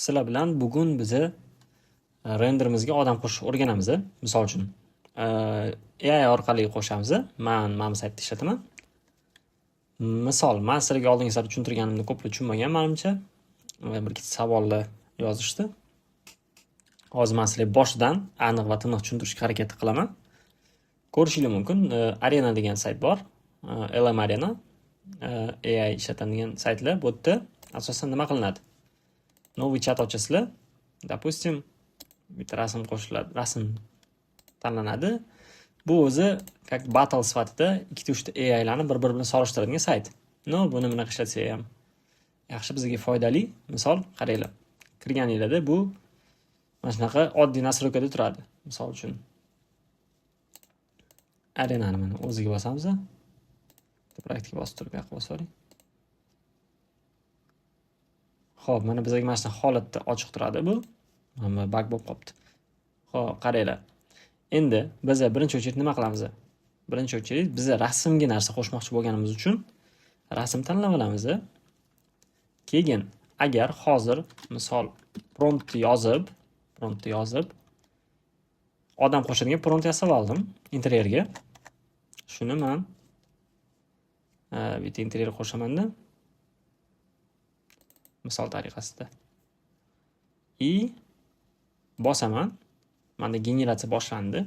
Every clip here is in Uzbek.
Sizlar bilan bugun bizni renderimizga odam qo'shib o'rganamiz. Misol uchun AI orqali qo'shamiz. Men saytda ishlataman. Misol, men sizlarga oldingi safar tushuntirganimni ko'plar tushunmagan menimcha. Bir ikkita savollar yozishdi. Hozir men sizlarga boshidan aniq va tiniq tushuntirishga harakat qilaman. Ko'rishingiz mumkin, Arena degan sayt bor. LM Arena AI ishlatadigan saytlar. Bu yerda asosan nima qilinadi? Новый chat ochasizlar. Допустим, bitta rasm qo'shiladi, rasm tanlanadi. Bu o'zi как battle sifatida ikkita uchta AI larni bir-biri bilan solishtiradigan sayt. Buni bunaqa ishlatsa ham yaxshi, bizga foydali. Misol, qaranglar. Kirganinglarda bu mana shunaqa oddiy nastroykada turadi. Misol uchun Arenani mana o'ziga bosamiz. Praktika bosib turib, yoqqa bosib oling. Xo'p, mana bizga mana shu holatda ochiq turadi bu. Mana bug bo'lib qopti. Xo'p, qaranglar. Endi biz birinchi o'chirib nima qilamiz? Birinchi o'chirib biz rasmga narsa qo'shmoqchi bo'lganimiz uchun rasm tanlab olamiz. Keyin agar hozir misol prompt yozib odam qo'shadigan prompt yasab oldim interyerga. Shuni men bitta interyer qo'shamanda. Misol tariqasida. Bosaman. Menda generatsiya boshlandi.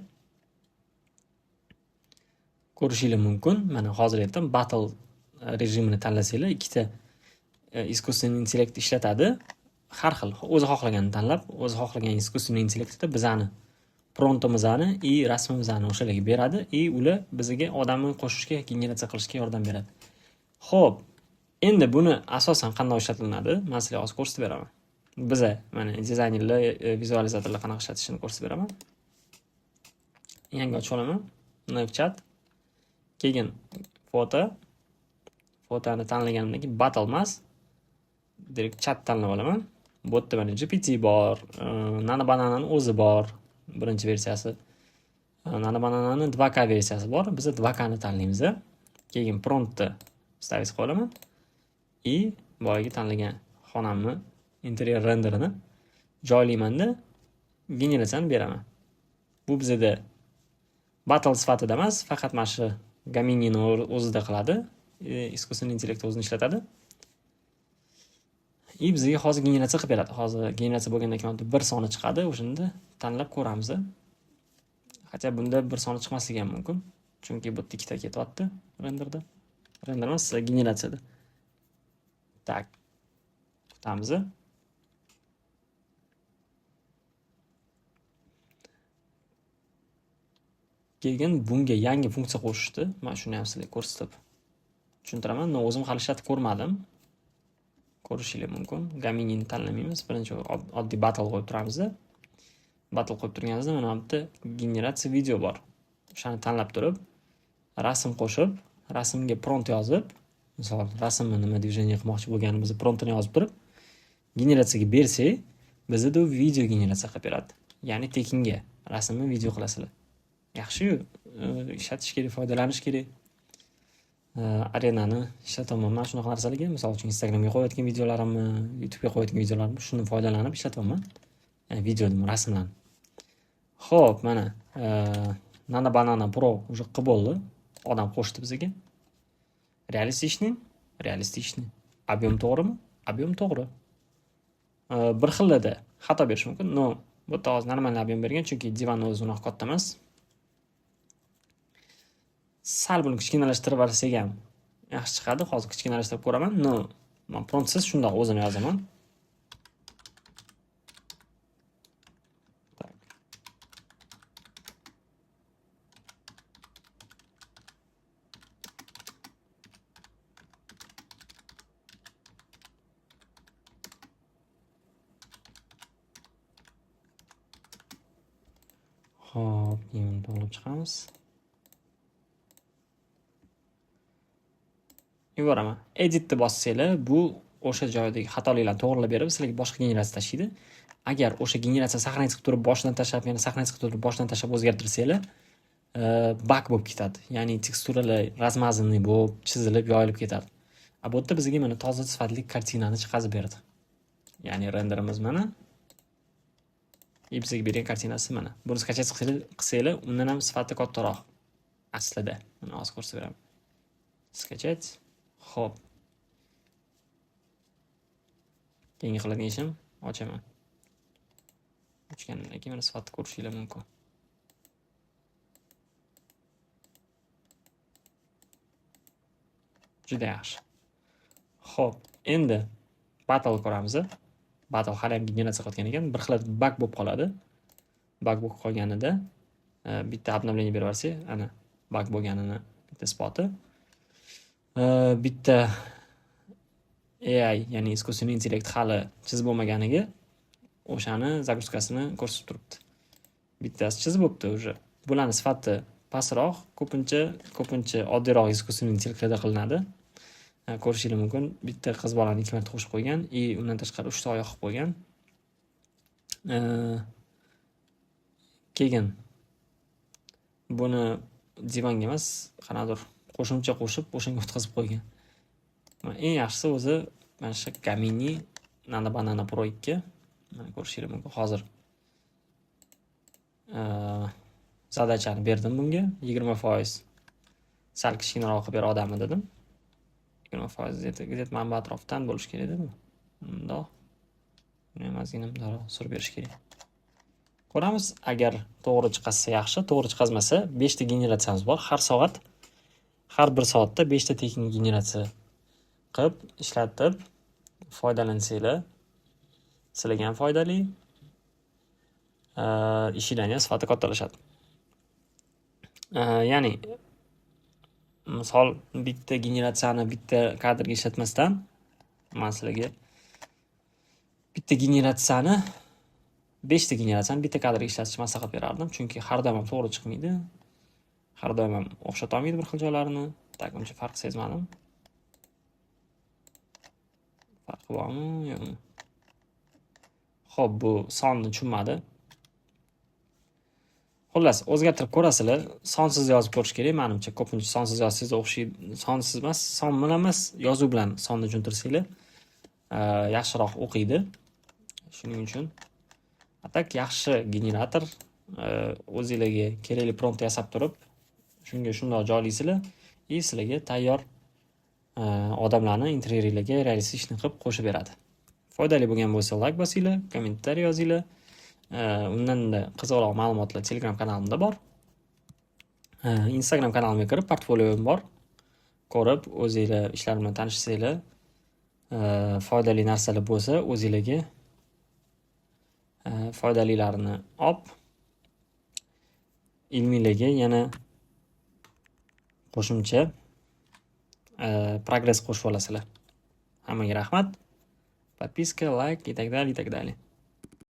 Ko'rishingiz mumkin. Mana hozir aytdim, battle rejimini tanlasanglar, ikkita искусственный intellekt ishlatadi. Har xil, o'zi xohlaganini tanlab, o'zi xohlagan искусственный intellektda bizani promptimizni rasmimizni o'shalarga beradi, ular bizga odamni qo'shishga, generatsiya qilishga yordam beradi. Xo'p, endi buni asosan qanday ishlatilinadi? Men sizlarga hozir ko'rsatib beraman. Biz mana dizaynerlar, vizualizatorlar qanaqa ishlatishini ko'rsatib beraman. Yangi ochib olaman. Snapchat. Keyin fotoni tanlaganimdan keyin battle emas, direkt chat tanlab olaman. Bu yerda mana GPT bor, Nano Banananing o'zi bor, birinchi versiyasi. Nano Banananing 2K versiyasi bor. Biz 2K ni tanlaymiz. Keyin promptni stavить qilib olaman. Boyagi tanlagan xonamni interyer renderini joylaymanda generatsiyani beraman. Bu bizda battle sifatida emas, faqat mana shu Gaminini o'zida qiladi. Искусственный intellekt o'zini ishlatadi. Bizga hozir generatsiya qilib beradi. Hozir generatsiya bo'lgandan keyin bir soni chiqadi, o'shanda tanlab ko'ramiz. Hatto bunda bir soni chiqmasligi ham mumkin. Chunki bu yerda ikkita ketyapti renderda. Render emas, generatsiyada. Tak. Kutamiz. Keyin bunga yangi funksiya qo'shishdi. Men shuni ham sizlarga ko'rsatib tushuntiraman. Men o'zim hali ishlatib ko'rmadim. Ko'rishingiz mumkin. Gaminini tanlamaymiz. Birinchi oddiy battle qo'yib turamiz. Battle qo'yib turganimizda mana bu yerda generatsiya video bor. O'shani tanlab turib, rasm qo'shib, rasmga prompt yozib, misol rasmni nima движение qilmoqchi bo'lganimizni promptini yozib turib, generatsiyaga bersak, bizda u video generatsiya qilib beradi. Ya'ni tekinga rasmni video qilasizlar. Yaxshi-yu, ishlatish kerak, foydalanish kerak. Arenani ishlataman men shunaqa narsalarga, misol uchun Instagramga qo'yayotgan videolarimni, YouTube'ga qo'yayotgan videolarimni shuni foydalanib ishlataman. Ya'ni videodan rasmlarni. Xo'p, mana Nano Banana Pro уже qilib bo'ldi. Odam qo'shdi bizga. Realistik. Объем to'g'rimi? Объем to'g'ri. Bir xilda xato berish mumkin. Bu yerda hozir normal объем bergan, chunki divanning o'zi unaqa katta emas. Sal buni kichkinalashtirib olsak ham yaxshi chiqadi. Hozir kichkinalashtirib ko'raman. Men promptsiz shundoq o'zini yozaman. Xo'p, yana to'g'rilab chiqamiz. Yuboraman. Editni bossanglar, bu o'sha joydagi xatoliklarni to'g'rilab berib, sizlarga boshqa generatsiya tashlaydi. Agar o'sha generatsiya saqlanib turib boshidan tashlab, yana saqlanib turib boshidan tashlab o'zgartirsanglar, bug bo'lib ketadi. Ya'ni teksturalar razmazinli bo'lib, chizilib, yoyilib ketadi. Bu yerda bizga mana toza sifatli kartinani chiqazib berdi. Ya'ni renderimiz mana. И bizga bergan kartinasi mana. Buni skachat qilsanglar, undan ham sifati kattaroq. Aslida. Buni hozir ko'rsatib beraman. Skachat. Xo'p. Keyingi qiladigan ishim ochaman. Ochgandan keyin mana sifatni ko'rishingiz mumkin. Juda yaxshi. Xo'p, endi battle ko'ramiz. Battle hali ham generatsiya qilayotgan ekan, bir xil bug bo'lib qoladi. Bug bo'lib qolganida bitta обновление berib yuborsak, ana bug bo'lganini bitta isboti. Bitta AI, ya'ni искусственный intellekt hali chizib bo'lmaganiga o'shani загрузкасini ko'rsatib turibdi. Bittasi chizib bo'libdi уже. Bularning sifati pastroq, ko'pincha oddiyroq искусственный intellektda qilinadi. Ko'rishingiz mumkin. Bitta qiz bolani 2 marta qo'shib qo'ygan, undan tashqari 3 ta oyoq qilib qo'ygan. Keyin buni divanga emas, qanadir qo'shimcha qo'shib, o'shanga o'tkazib qo'ygan. Eng yaxshisi o'zi mana shu Gamini Nano Banana Pro 2. Mana ko'rishingiz mumkin. Hozir zadachani berdim bunga 20%. Sal kichkinaroq qilib ber odamni dedim. 20% manba atrofidan bo'lish kerak edi bu. Bundoq. Buni ham ozgina surib berish kerak. Ko'ramiz, agar to'g'ri chiqsa yaxshi, to'g'ri chiqmasa 5 ta generatsiyamiz bor. Har bir soatda 5 ta tekin generatsiya qilib ishlatib foydalansanglar, sizlarga ham foydali. Ishinglarning sifati kattalashadi. Ya'ni misol bitta generatsiyani bitta kadrga ishlatmasdan, men sizlarga bitta generatsiyani 5 ta generatsiyani bitta kadrga ishlatishni maslahat berardim, chunki har doim ham to'g'ri chiqmaydi. Har doim ham o'xshata olmaydi bir xil joylarini. Tak, uncha farq sezmadim. Farqi bormi? Yo'qmi? Xo'p, bu sonni tushunmadi. Xullas, o'zgartirib ko'rasizlar, sonsiz yozib ko'rish kerak, menimcha. Ko'pincha sonsiz yozsangiz o'xshaydi, sonsiz emas, son bilan emas, yozuv bilan sonni tushuntirsanglar, yaxshiroq o'qiydi. Shuning uchun atak yaxshi generator o'zingizlarga kerakli prompt yasab turib, shunga shundoq joylaysizlar, sizlarga tayyor odamlarni interyeringlarga realistik ishni qilib qo'shib beradi. Foydali bo'lgan bo'lsa like bosinglar, kommentariy yozinglar. Undan-da qiziqroq ma'lumotlar Telegram kanalimda bor. Instagram kanalimga kirib portfolioim bor. Ko'rib, o'zingizlar ishlar bilan tanishsanglar, foydali narsalar bo'lsa, o'zingizlarga foydalilarini olib, ilmiylarga yana qo'shimcha progress qo'shib olasizlar. Hammaga rahmat. Подписка, like и так далее, и так далее.